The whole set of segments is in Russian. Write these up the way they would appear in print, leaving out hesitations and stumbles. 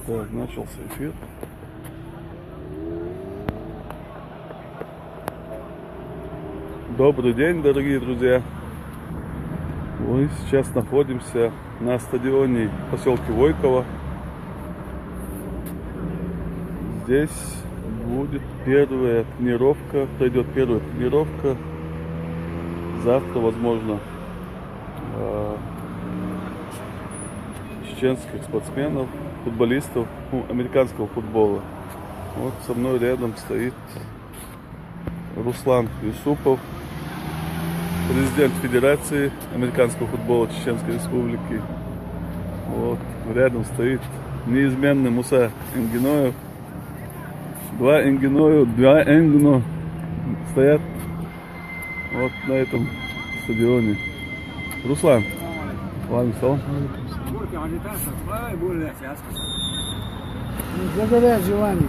Так, начался эфир. Добрый день, дорогие друзья. Мы сейчас находимся на стадионе в поселке Войково. Здесь будет первая тренировка, пройдет первая тренировка. Завтра, возможно, чеченских спортсменов, футболистов американского футбола. Вот со мной рядом стоит Руслан Юсупов, президент Федерации американского футбола Чеченской Республики. Вот рядом стоит неизменный Муса Энгиноев. Два Энгино стоят вот на этом стадионе. Руслан, ладно, салам. Загорает желание.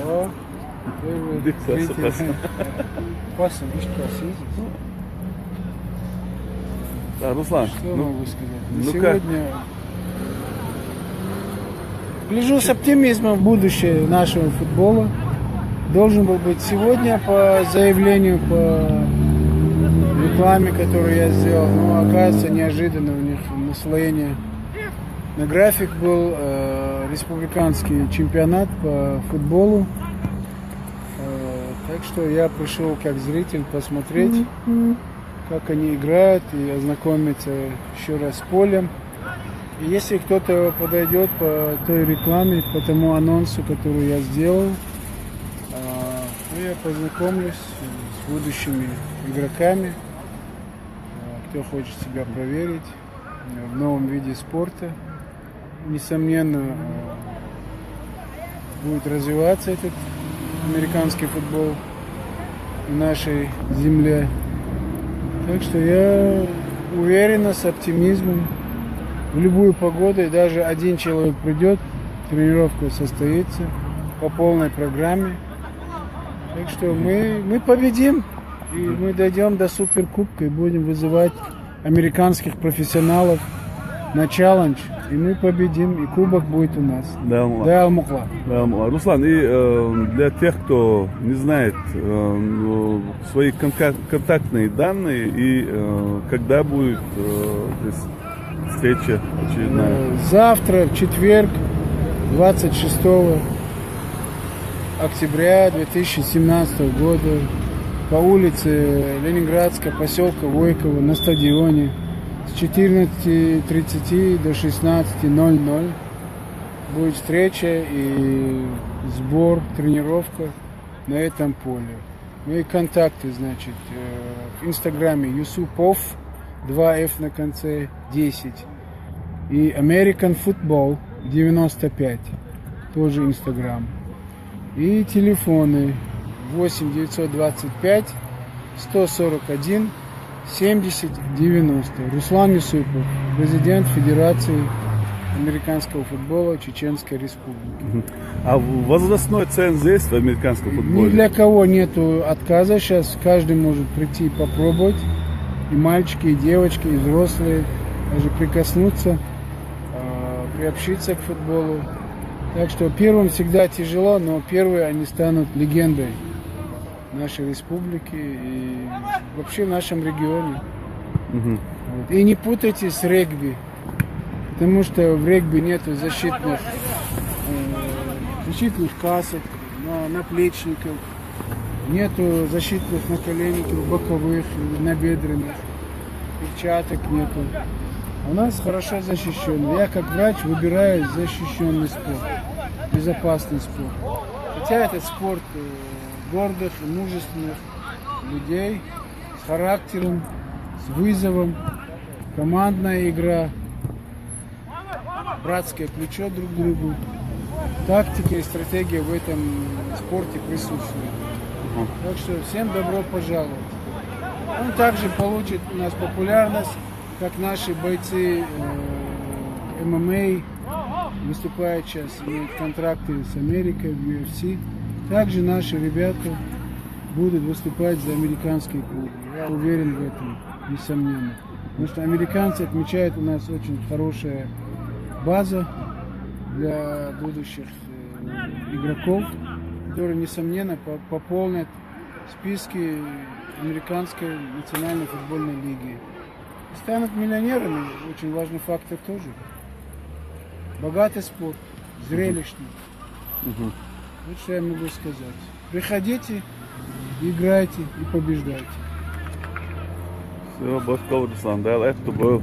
О, паса, Да, Руслан, что могу сказать? ну Сегодня гляжу с оптимизмом в будущее нашего футбола. Должен был быть сегодня по заявлению, по рекламе, которую я сделал. Но оказывается, неожиданно у них наслоение. На график был республиканский чемпионат по футболу. Так что я пришел как зритель посмотреть, как они играют, и ознакомиться еще раз с полем. И если кто-то подойдет по той рекламе, по тому анонсу, который я сделал, то я познакомлюсь с будущими игроками, кто хочет себя проверить в новом виде спорта. Несомненно, будет развиваться этот американский футбол в нашей земле. Так что я уверенно, с оптимизмом, в любую погоду, и даже один человек придет, тренировка состоится по полной программе. Так что мы победим, и мы дойдем до суперкубка и будем вызывать американских профессионалов на челлендж, и мы победим, и кубок будет у нас. Да, Алмукла. Руслан, и для тех, кто не знает свои контактные данные, и когда будет здесь встреча очередная? Завтра, в четверг, 26 октября 2017 года, по улице Ленинградская, поселка Войково, на стадионе с 14:30 до 16:00 будет встреча и сбор, тренировка на этом поле. Мои контакты, значит, в инстаграме Юсупов, 2F на конце, 10. И American Football 95, тоже инстаграм. И телефоны 8 925 141 70 90. Руслан Юсупов, президент Федерации американского футбола Чеченской Республики. А возрастной ценз есть в американском футболе? Ни для кого нету отказа. Сейчас каждый может прийти и попробовать. И мальчики, и девочки, и взрослые. Даже прикоснуться, приобщиться к футболу. Так что первым всегда тяжело, но первые они станут легендой нашей республики и вообще в нашем регионе. Вот. И не путайте с регби, потому что в регби нету защитных касок, наплечников, нету защитных наколенников, боковых, набедренных, перчаток нету. У нас хорошо защищен. Я как врач выбираю защищенный спорт, безопасный спорт. Хотя этот спорт гордых и мужественных людей с характером, с вызовом, командная игра, братское плечо друг к другу. Тактика и стратегия в этом спорте присутствует. Так что всем добро пожаловать. Он также получит у нас популярность, как наши бойцы ММА, выступают сейчас, имеют контракты с Америкой в UFC. Также наши ребята будут выступать за американские клубы. Я уверен в этом, несомненно. Потому что американцы отмечают у нас очень хорошая база для будущих игроков, которые, несомненно, пополнят списки американской национальной футбольной лиги. И станут миллионерами, очень важный фактор тоже. Богатый спорт, зрелищный. Вот что я могу сказать. Приходите, играйте и побеждайте. Все, Башков Руслан, да, это был.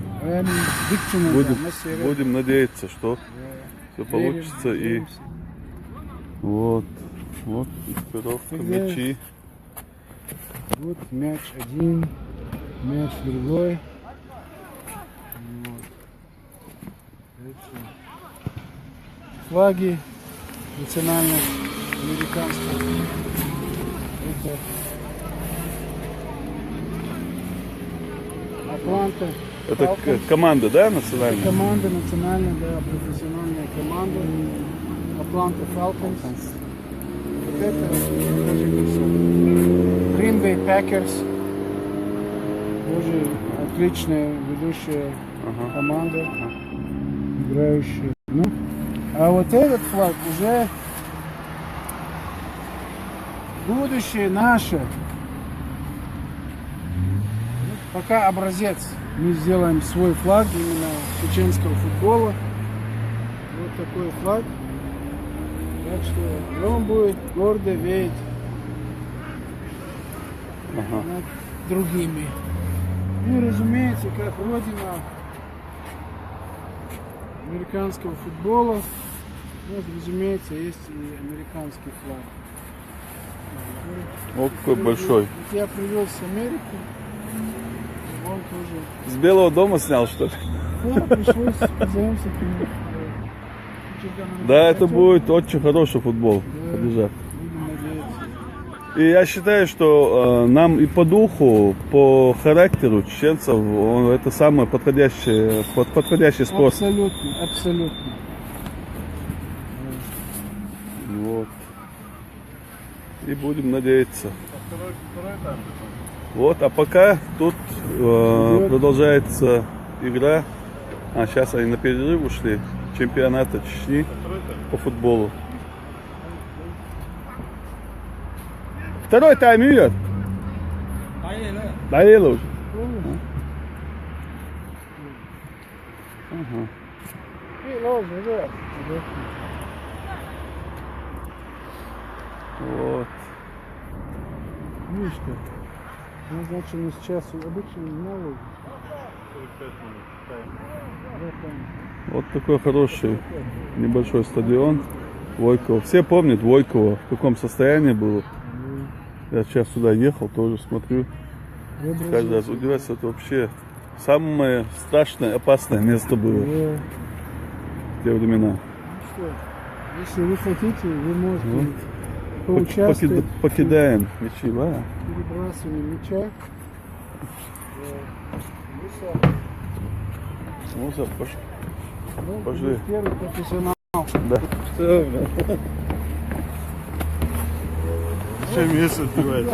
Будем надеяться, что все получится. И вот экипировка, мячи. Вот мяч один, мяч другой. Вот. Флаги национальных американских. Это Атланта. Это Falcons. команда, да, национальная? Команда национальная, да, профессиональная команда. Атланта Falcons. Вот это Green Bay Packers. Тоже отличная ведущая команда, играющая. Ну, а вот этот флаг уже будущее наше. Пока образец. Мы сделаем свой флаг именно чеченского футбола. Вот такой флаг. Так что он будет гордо веять над другими. И, разумеется, как родина американского футбола, вот, разумеется, есть и американский флаг. Вот какой большой. Вот я привез с Америки. Он тоже. С Белого дома снял, что ли? Да, пришлось позаимся к нему. Да, это будет очень хороший футбол. Побежать. Будем надеяться. И я считаю, что нам и по духу, по характеру чеченцев, это самый подходящий спорт. Абсолютно, абсолютно. Вот. И будем надеяться. Вот, а пока тут продолжается игра. А сейчас они на перерыв ушли. Чемпионата Чечни по футболу. Второй тайм идет. Доели уже. Ага. Вот. Видишь как? Назначено сейчас обычно новый. Вот такой хороший небольшой стадион Войково. Все помнят Войково, в каком состоянии было. Я сейчас сюда ехал, тоже смотрю. Каждый раз удивляюсь, это вообще самое страшное, опасное место было в те времена. Что, если вы хотите, вы можете поучаствовать. Покидаем мячи, да? Перебрасывание мяча. Ну, все, пошли. Первый профессионал. Да. Все, Все месяц бывает.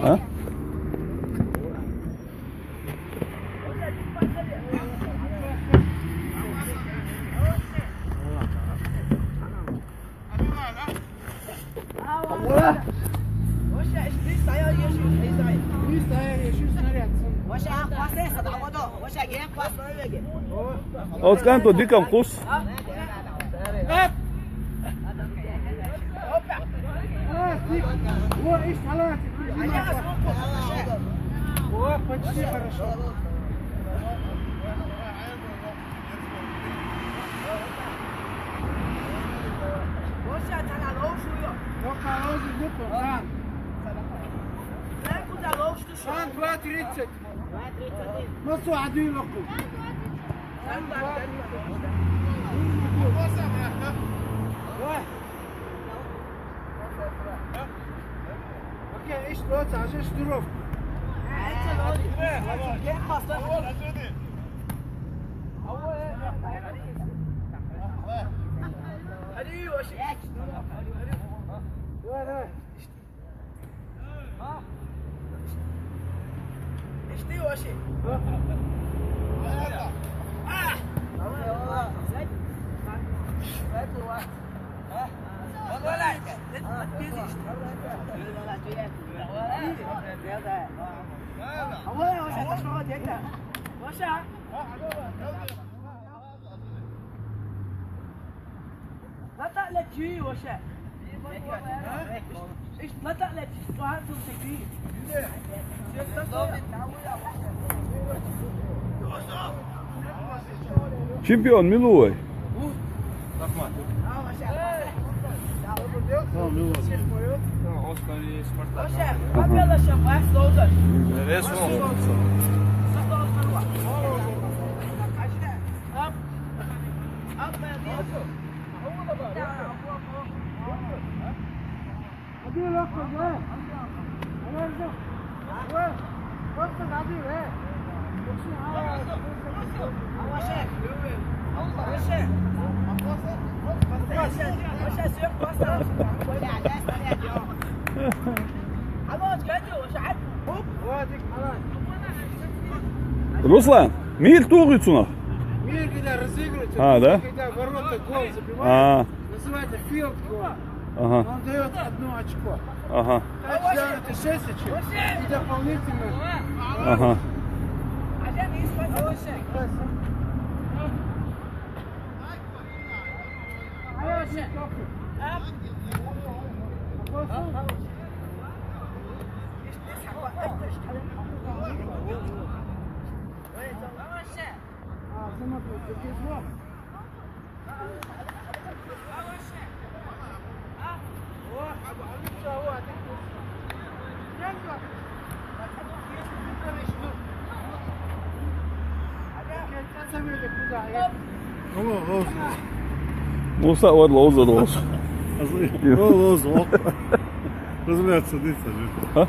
А? Od canto dicam cus. О, почти хорошо. Шан 2.30. Масу عدوي لكم. اوكي ايش لوت عشان شدروف. لا تقلق شيء وشا ايش لا تقلق سؤال تمسكيه Чемпион, милуй. هذا شباب سوزر Руслан, мир тугицунах. Мир, когда разыгрывает, Да? когда ворота гол забивает, называется field goal. Ага, Он дает 1 очко. ага, Тачдаун это 6 очек. И дополнительно. ага. Musa var Loğuz'da da olsun. Ne oldu? Разумеется, садится же. А?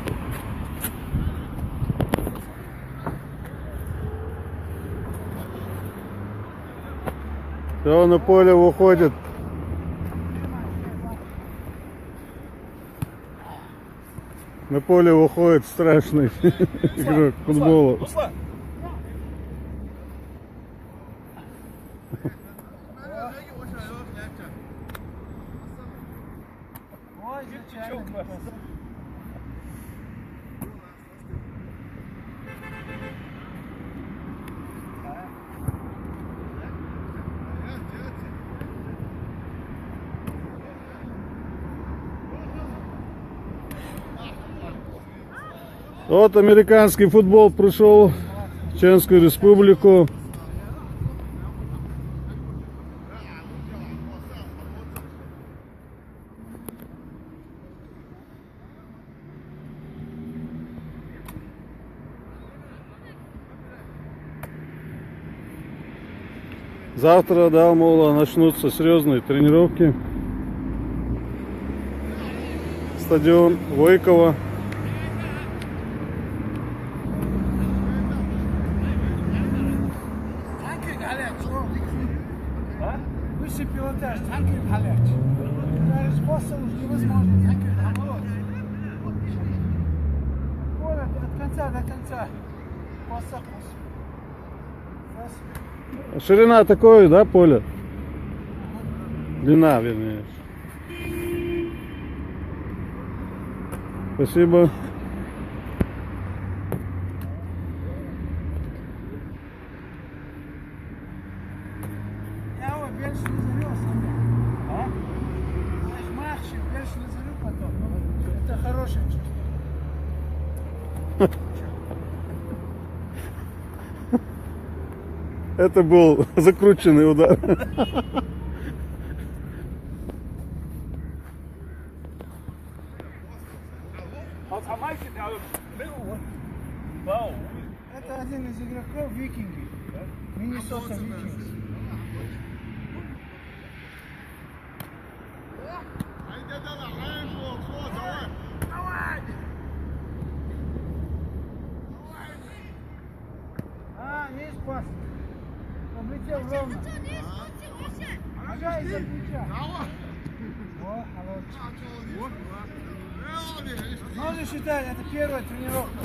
Все, на поле выходит. На поле выходит страшный игрок футбола. Вот американский футбол пришел в Чеченскую республику. Завтра, да, мол, начнутся серьезные тренировки. Стадион Войково. Высший пилотаж, танки халять. Коса уже невозможно закрыть. Вот от конца до конца. Коса. Ширина такое, да, поле? Длина, вернее. Спасибо. Я его больше не завез. А? Матчи больше не завел потом. Ну, это хорошее чувство. Это был закрученный удар. Это один из игроков Викинги. Миннесота Викингс. Есть пас. Облетел ровно. Ага, из-за плеча. О, хорошо. Можно считать, это первая тренировка.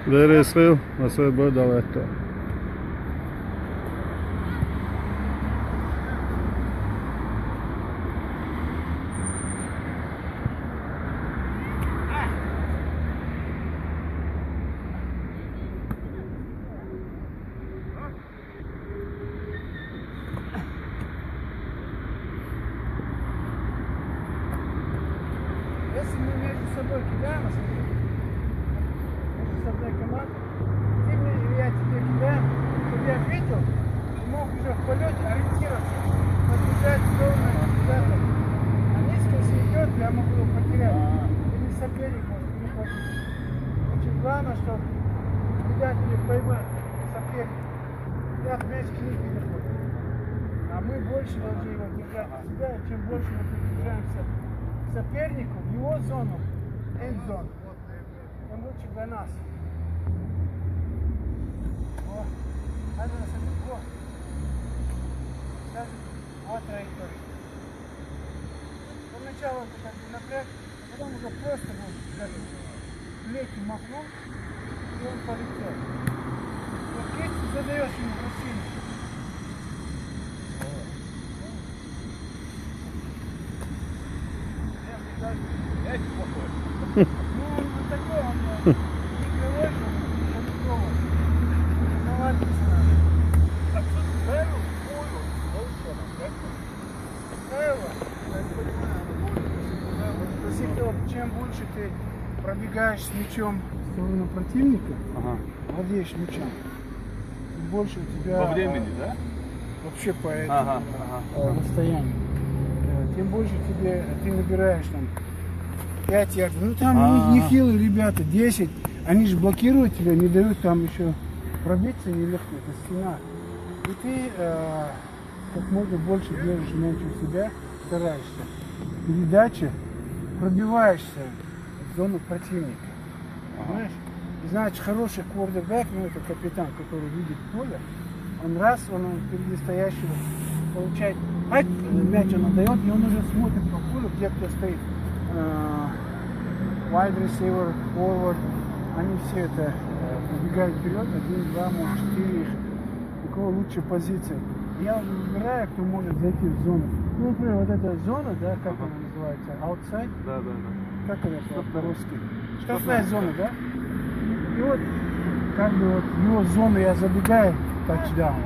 There is Phil. That's a good director. Если мы между собой кидаем, между собой командой, ты мне или я тебе кидаем, чтобы я ответил, ты мог уже в полете ориентироваться, подбежать в сторону куда-то. А низко, если идет, я могу его потерять. Или соперник может перехватить. Очень главное, чтобы кидать или поймать соперника. Я мяч к ним переходит. А мы больше должны его держать на себя, и чем больше мы приближаемся к сопернику, в его зону, энд-зону, тем лучше для нас. О, это на самом деле. Даже вот траектория. Поначалу это как бы напряг, а потом уже просто будет плети махнул, и он полетел. Вот кистью задаешь ему вращение. Ну, он такой, он игровой, он игровой. Наладиться надо. Чем больше ты пробегаешь с мячом в сторону противника, владеешь мячом, тем больше у тебя По времени, да? вообще по этому расстоянию. Тем больше тебе ты набираешь там 5 ярдов. Ну там нехилые ребята, 10. Они же блокируют тебя, не дают там еще пробиться нелегко. Это стена. И ты как можно больше держишь мяч у себя, стараешься. Передача, пробиваешься в зону противника. Понимаешь? И значит, хороший квотербэк, ну это капитан, который видит поле, он впереди стоящего получает мяч он отдает, и он уже смотрит по полю, где кто стоит. Wide receiver, forward, они все это побегают вперед, 1, 2, может 4 их, у кого лучшая позиция. Я выбираю, кто может зайти в зону. Ну, например, вот эта зона, да, как она называется, outside? Да. Как это по-русски? Штрафная зона, да? И вот, как бы вот в его зону я забегаю, тачдаун.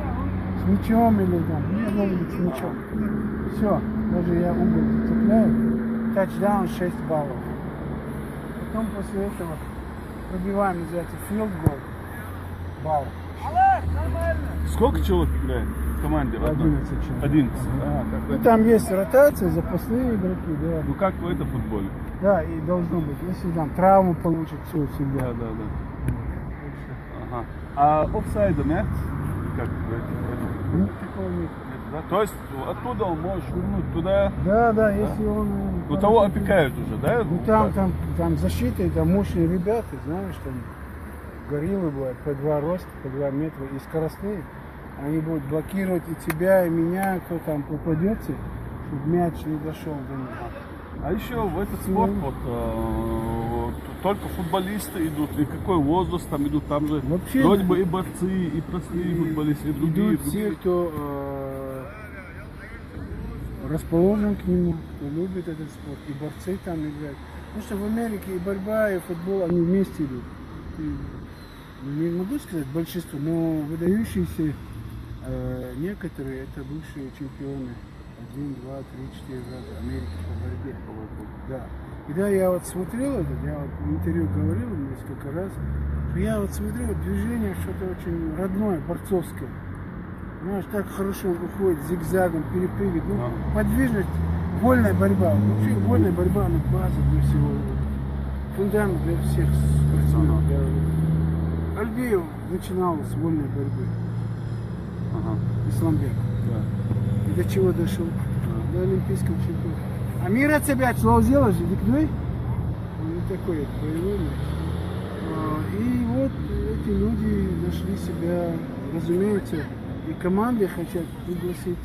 С мячом или там, мне должен быть с мячом. Все, даже я угол зацепляю, тачдаун 6 баллов. Потом после этого пробиваем, называется, field goal, балл. Сколько человек играет в команде? 11 человек. 11. Ну, там есть ротация, запасные игроки, да. Ну как в этом футболе? Да, и должно быть, если там травму получит, все всегда. Да. Ага. А офсайда нет? Как в этом? Нет такого нет. Да? То есть оттуда он может швырнуть туда. Да, если он... Ну того опекают уже, да? Ну там защита, и там мощные ребята, знаешь, там гориллы бывают по 2 роста, по 2 метра и скоростные. Они будут блокировать и тебя, и меня, кто там попадется, чтобы мяч не дошел до них. А еще в этот спорт только футболисты идут, и какой возраст там идут, там же Вообще, вроде бы и борцы, и простые футболисты, и другие. Идут все, кто расположен к нему, кто любит этот спорт, и борцы там играют. Потому что в Америке и борьба, и футбол, они вместе идут. Не могу сказать большинство, но выдающиеся некоторые это бывшие чемпионы. 1, 2, 3, 4 раза Америки по борьбе. Да. Когда я вот смотрел это, я вот в интервью говорил несколько раз, что я вот смотрел движение что-то очень родное, борцовское. Знаешь, так хорошо он уходит зигзагом, перепрыгивает. Ну, подвижность, вольная борьба. Вообще вольная борьба, она база для всего. Фундамент для всех спортсменов. Альбиев начинал с вольной борьбы. Исламбек. И до чего дошел? До олимпийского чемпиона. А мир от себя что сделал же, дикной? Он не такой боевой. И вот эти люди нашли себя, разумеется, и команды хотят пригласить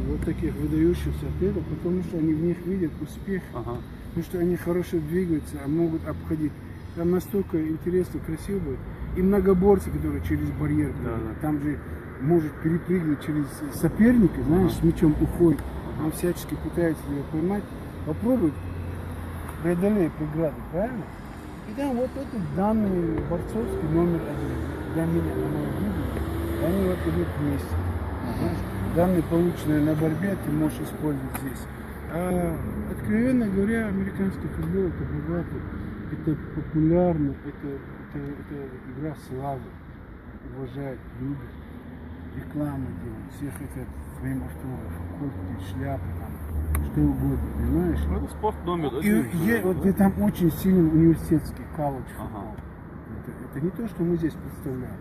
вот таких выдающихся атлетов, потому что они в них видят успех, потому что они хорошо двигаются, а могут обходить. Там настолько интересно, красиво будет. И многоборцы, которые через барьер, там же может перепрыгнуть через соперника, знаешь, с мячом уходит. Он всячески пытается его поймать. Попробуй преодолеть преграды, правильно? И там вот этот данный борцовский номер 1 для меня, на мой взгляд, они вот идут вместе. Знаешь, данные, полученные на борьбе, ты можешь использовать здесь. А откровенно говоря, американский футбол это богато, это популярно, это игра славы, уважают, любят. Рекламу делают, все хотят своим автографом, куртки, шляпы, там, что угодно, понимаешь? Ну, это спорт номер Вот и там очень сильный университетский колледж футбол. Это не то, что мы здесь представляем.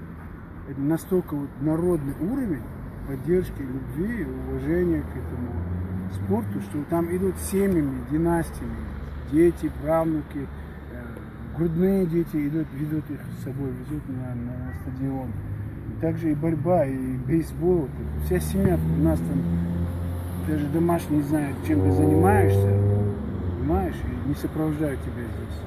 Это настолько вот народный уровень поддержки, любви, уважения к этому спорту, что там идут семьями, династиями, дети, правнуки, грудные дети идут, ведут их с собой, везут на стадион. Также и борьба, и бейсбол. Вся семья у нас там, даже домашние не знают, чем ты занимаешься, понимаешь, и не сопровождают тебя здесь.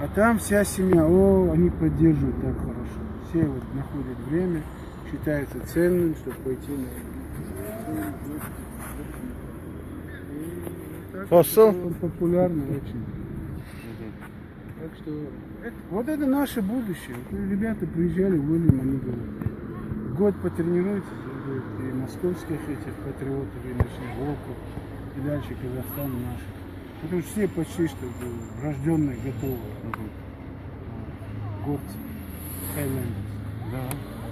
А там вся семья, они поддерживают так хорошо. Все вот находят время, считается ценным, чтобы пойти на... Пошел. Он популярный очень. Так что вот это наше будущее. Ребята приезжали в Уильям, они говорят, год потренируйтесь, и московских этих патриотов, и наших волков, и дальше Казахстан наш. Потому что все почти что рожденные готовы. Горцы, хайлендерс. Да.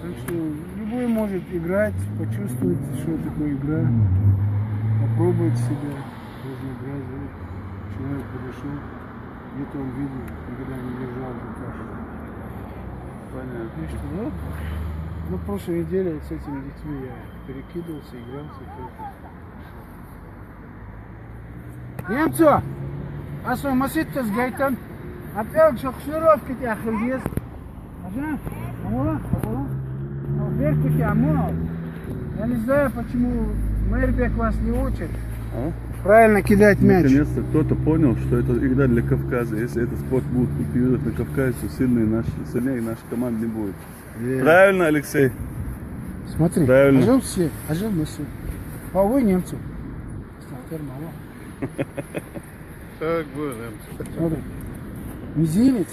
Так что любой может играть, почувствовать, что такое игра, попробовать себя, разнообразие. Человек подошел. Где-то он видел, никогда не держал в руках. Понятно. И что, вот. Ну, в прошлой неделе вот с этими детьми я перекидывался, игрался. Немцо! Асо, масит-то с гайтом. Опять шокшировки тебя хргез. Ага, амула. Верьте тебя, амула. Я не знаю, почему Мэрбек вас не учит. Правильно кидать мяч. Наконец-то кто-то понял, что это игра для Кавказа. Если этот спорт будет культивировать на Кавказе, то сильнее нашей команды не будет. Правильно, Алексей? Смотри, Правильно. ажал все, ажал мы все. Повой немцу. Стартер мало. Так будет. Смотри. Мизинец,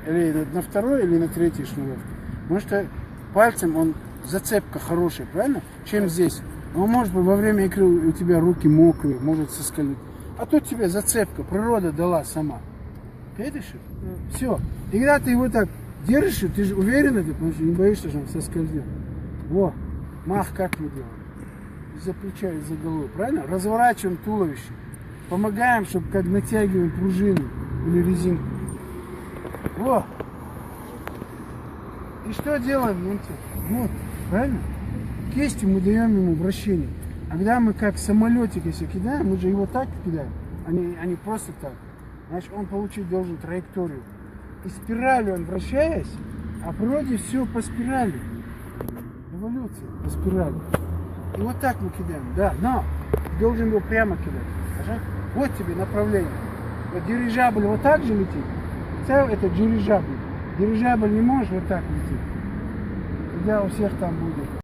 или на второй, или на третий шнурок. Потому что пальцем он зацепка хорошая, правильно? Чем здесь. Он может быть во время игры у тебя руки мокрые, может соскользнуть. А тут тебе зацепка, природа дала сама. Видишь? Все. И когда ты его так держишь, ты же уверен, потому что не боишься, что он соскользнет. Во, мах как мы делаем. Из-за плеча, из-за головы, правильно? Разворачиваем туловище. Помогаем, чтобы как натягиваем пружину или резинку. Во. И что делаем, немцы? Вот, правильно? Кистью мы даем ему вращение. А когда мы как самолетик, если кидаем, мы же его так кидаем, а не просто так. Значит, он получить должен траекторию. И спиралью он, вращаясь, А в природе все по спирали. Эволюция по спирали. И вот так мы кидаем. Да, но ты должен его прямо кидать. Ага. Вот тебе направление. Вот дирижабль вот так же летит. Это дирижабль. Дирижабль не может вот так лететь. Тогда у всех там будет.